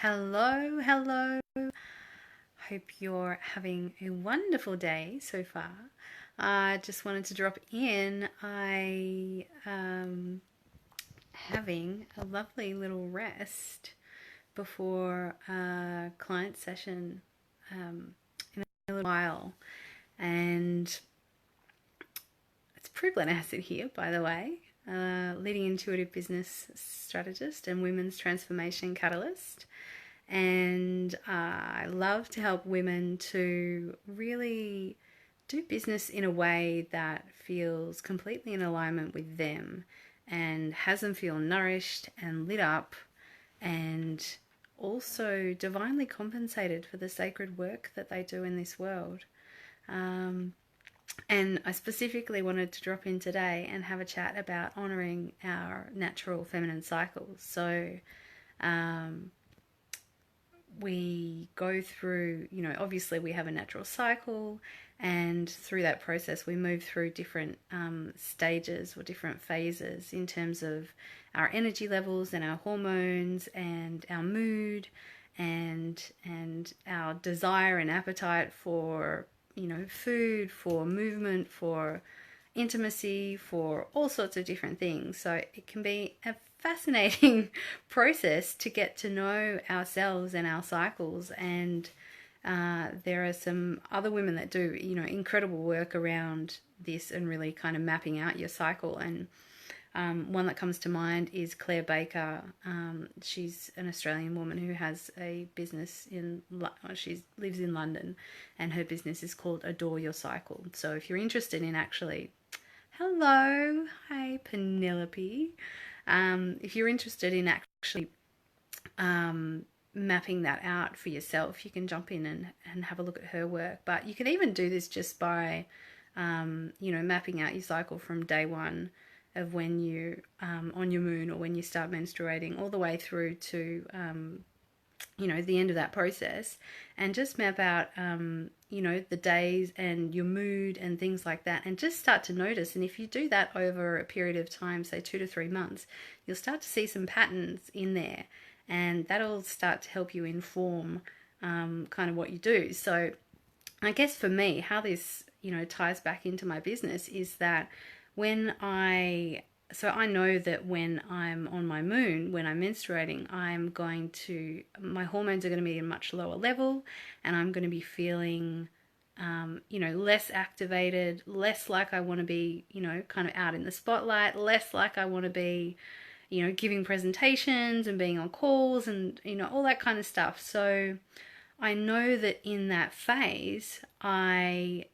Hello, hello. Hope you're having a wonderful day so far. I just wanted to drop in. I having a lovely little rest before a client session in a little while, and it's Prue Acid here, by the way, leading intuitive business strategist and women's transformation catalyst. And I love to help women to really do business in a way that feels completely in alignment with them and has them feel nourished and lit up and also divinely compensated for the sacred work that they do in this world. And I specifically wanted to drop in today and have a chat about honoring our natural feminine cycles. So, we go through, obviously we have a natural cycle, and through that process we move through different stages or different phases in terms of our energy levels and our hormones and our mood and our desire and appetite for, food, for movement, for intimacy, for all sorts of different things. So it can be a fascinating process to get to know ourselves and our cycles. And there are some other women that do, incredible work around this and really kind of mapping out your cycle. And one that comes to mind is Claire Baker. She's an Australian woman who has a business she lives in London, and her business is called Adore Your Cycle. So if you're interested in actually, hello, hi Penelope. If you're interested in actually mapping that out for yourself, you can jump in and have a look at her work. But you can even do this just by, mapping out your cycle from day one of when you're on your moon or when you start menstruating, all the way through to the end of that process, and just map out the days and your mood and things like that, and just start to notice. And if you do that over a period of time, say 2 to 3 months, you'll start to see some patterns in there, and that'll start to help you inform kind of what you do. So I guess for me, how this ties back into my business is that I know that when I'm on my moon, when I'm menstruating, my hormones are going to be at a much lower level, and I'm going to be feeling, less activated, less like I want to be, kind of out in the spotlight, less like I want to be, giving presentations and being on calls and, all that kind of stuff. So I know that in that phase, I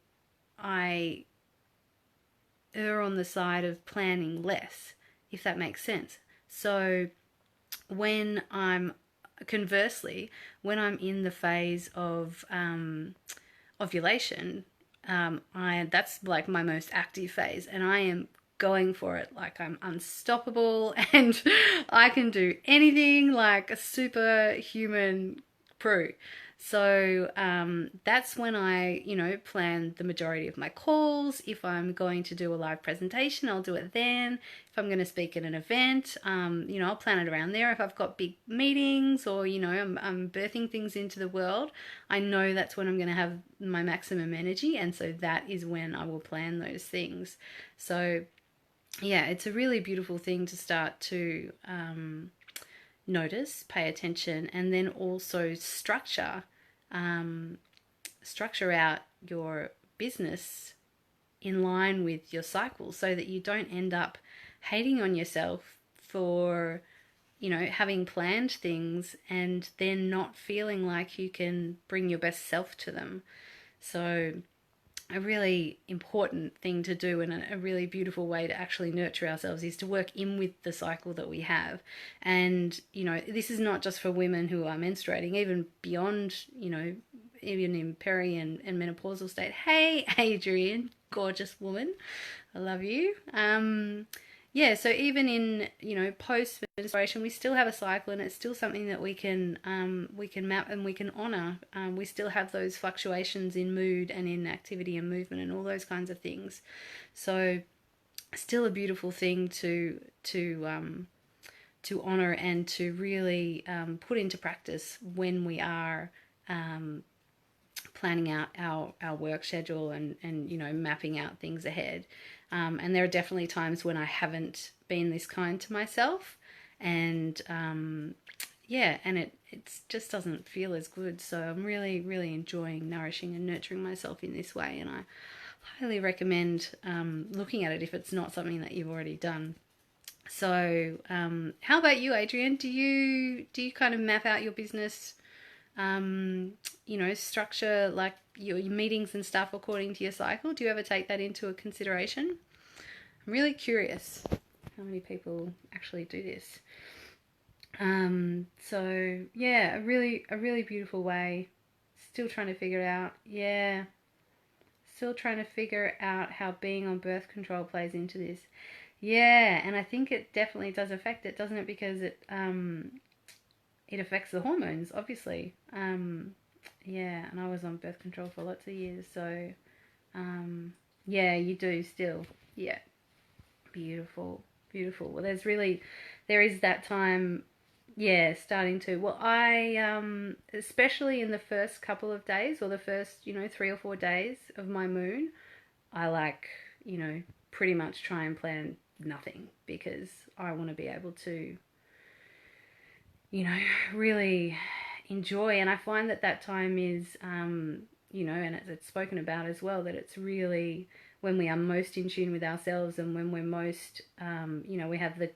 err on the side of planning less, if that makes sense. So conversely, when I'm in the phase of ovulation, that's like my most active phase, and I am going for it like I'm unstoppable and I can do anything, like a superhuman Prue. So that's when I, plan the majority of my calls. If I'm going to do a live presentation, I'll do it then. If I'm going to speak at an event, I'll plan it around there. If I've got big meetings or, I'm birthing things into the world, I know that's when I'm going to have my maximum energy. And so that is when I will plan those things. So yeah, it's a really beautiful thing to start to notice, pay attention, and then also structure out your business in line with your cycle, so that you don't end up hating on yourself for having planned things and then not feeling like you can bring your best self to them. So a really important thing to do, and a really beautiful way to actually nurture ourselves, is to work in with the cycle that we have. And this is not just for women who are menstruating, even beyond, even in peri and menopausal state. Hey Adrian, gorgeous woman, I love you. So even in post menstruation, we still have a cycle, and it's still something that we can map and we can honor. We still have those fluctuations in mood and in activity and movement and all those kinds of things. So still a beautiful thing to honor and to really put into practice when we are planning out our work schedule and you know, mapping out things ahead. And there are definitely times when I haven't been this kind to myself, and yeah, and it just doesn't feel as good. So I'm really, really enjoying nourishing and nurturing myself in this way, and I highly recommend looking at it if it's not something that you've already done. So how about you, Adrian? Do you kind of map out your business, you know, structure like your meetings and stuff according to your cycle? Do you ever take that into a consideration? I'm really curious how many people actually do this. So yeah, a really beautiful way. Still trying to figure it out. Yeah. Still trying to figure out how being on birth control plays into this. Yeah, and I think it definitely does affect it, doesn't it? Because it affects the hormones, obviously. Yeah, and I was on birth control for lots of years, so yeah, you do still. Yeah, beautiful, beautiful. Well, there is that time. Yeah, starting to. Well, I especially in the first couple of days, or the first, you know, 3 or 4 days of my moon, I like, you know, pretty much try and plan nothing, because I want to be able to, you know, really enjoy. And I find that time is, you know, and it's spoken about as well, that it's really when we are most in tune with ourselves, and when we're most, you know, we have the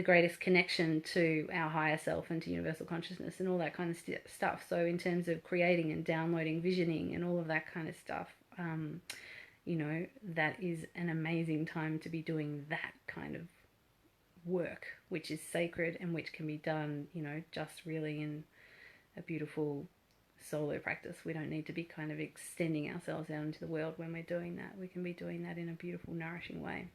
greatest connection to our higher self and to universal consciousness and all that kind of stuff. So in terms of creating and downloading, visioning and all of that kind of stuff, you know, that is an amazing time to be doing that kind of work, which is sacred and which can be done, you know, just really in a beautiful solo practice. We don't need to be kind of extending ourselves out into the world when we're doing that. We can be doing that in a beautiful, nourishing way.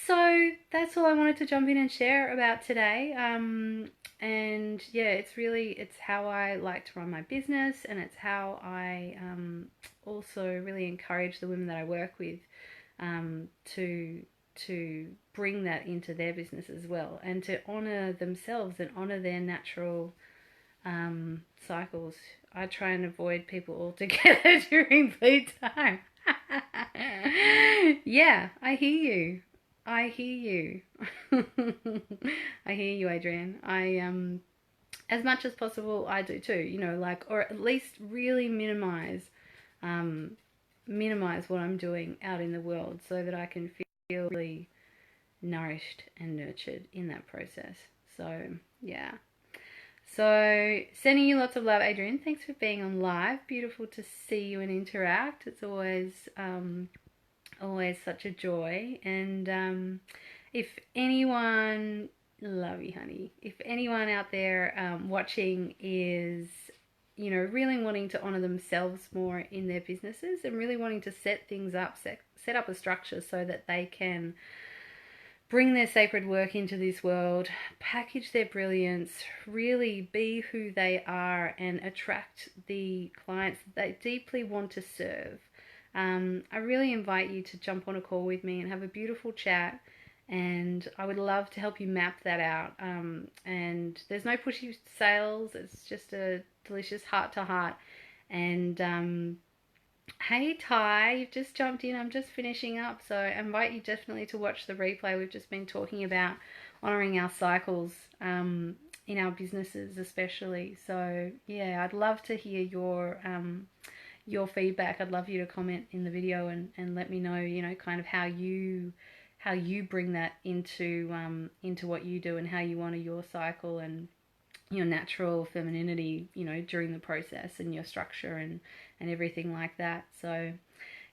So that's all I wanted to jump in and share about today. And yeah, it's how I like to run my business, and it's how I also really encourage the women that I work with to bring that into their business as well, and to honor themselves and honor their natural cycles. I try and avoid people altogether during bleed time. Yeah, I hear you. I hear you. I hear you, Adrian. As much as possible, I do too. You know, like, or at least really minimize what I'm doing out in the world, so that I can feel really nourished and nurtured in that process. So yeah. So sending you lots of love, Adrian. Thanks for being on live. Beautiful to see you and interact. It's always such a joy. And if anyone, love you, honey. If anyone out there watching is, you know, really wanting to honor themselves more in their businesses, and really wanting to set things up, set up a structure so that they can bring their sacred work into this world, package their brilliance, really be who they are, and attract the clients that they deeply want to serve. I really invite you to jump on a call with me and have a beautiful chat, and I would love to help you map that out. And there's no pushy sales, it's just a delicious heart to heart. And hey Ty, you've just jumped in. I'm just finishing up, so I invite you definitely to watch the replay. We've just been talking about honouring our cycles in our businesses especially. So yeah, I'd love to hear your feedback. I'd love you to comment in the video and let me know, you know, kind of how you bring that into what you do, and how you honour your cycle and your natural femininity, you know, during the process, and your structure and everything like that. So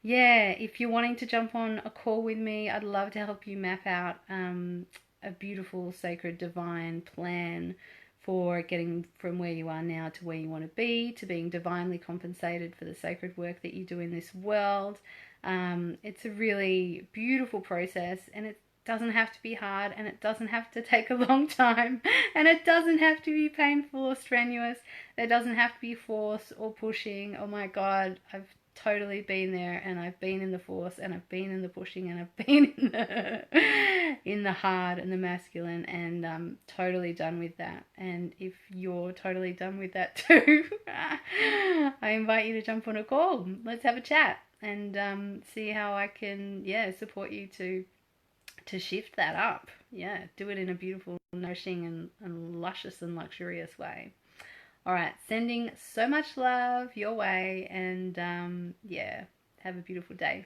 yeah, if you're wanting to jump on a call with me, I'd love to help you map out a beautiful, sacred, divine plan for getting from where you are now to where you want to be, to being divinely compensated for the sacred work that you do in this world. It's a really beautiful process, and it doesn't have to be hard, and it doesn't have to take a long time, and it doesn't have to be painful or strenuous. There doesn't have to be force or pushing. Oh my God, I've totally been there, and I've been in the force, and I've been in the pushing, and I've been in the hard and the masculine, and I'm totally done with that. And if you're totally done with that too, I invite you to jump on a call. Let's have a chat and see how I can support you to shift that up. Do it in a beautiful, nourishing and luscious and luxurious way. All right, sending so much love your way, and have a beautiful day.